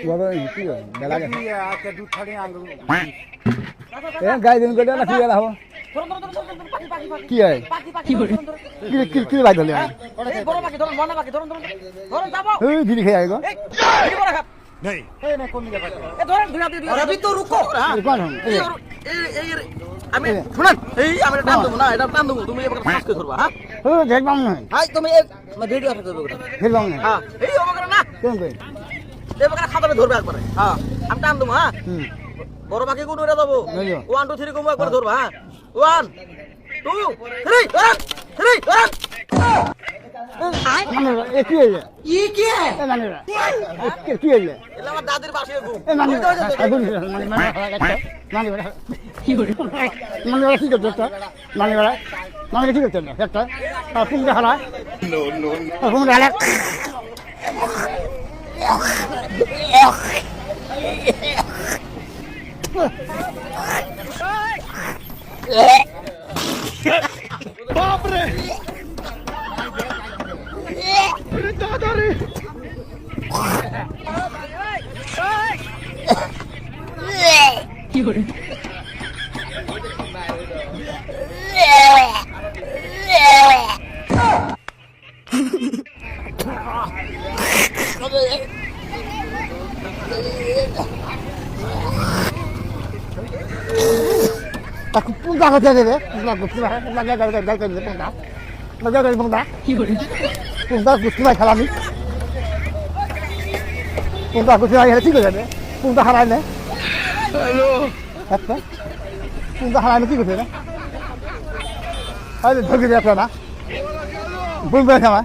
বাবা কি মেলা গেছে দুধ ছাড়ি আঙ্গুল এ গাই দিন করে না খুলে রাখো কি হয় কি কি ভাই ধরলে বড় পাখি ধরুন বড় পাখি ধরুন ধরুন ধরুন যাবো এই দিদি খেয়ে আইগো এই বড় খাপ नहीं ए नहीं कौन दिया ए ধরেন ধরে দিই अभी तो रुको कौन এই আমি শুনুন এই আমি টান দেব না এটা টান দেব তুমি এবার ফাঁস করে ধরবা হ্যাঁ देख बांग नहीं হাই তুমি ভিডিও আপলোড করবে फिर बांग नहीं হ্যাঁ এই ওবকরা না क्यों कोई এবকরা খাতাতে ধরবে একবারে হ্যাঁ আমি টান দেব হ্যাঁ বড় পাখি কোন উড়ে যাবো 1 2 3 কম একবার ধরবা হ্যাঁ 1 2 3 3 ये की है ये क्या है ए माने की है ये এলা আমার দাদির বাসে গো ए माने माने माने की করে माने কি করতে माने কি করতে একটা পুং হালা নো নো পুং হালা बाप रे अरे दादा रे কি করে tak punta ka dyan eh lagay punta কি করে punta gusto na kalami punta gusto na ঠিক আছে punta হারায় না হ্যালো আচ্ছা punta হারায় না কি করতে না আরে ধরে দিয়ে আপনারা বলবেন না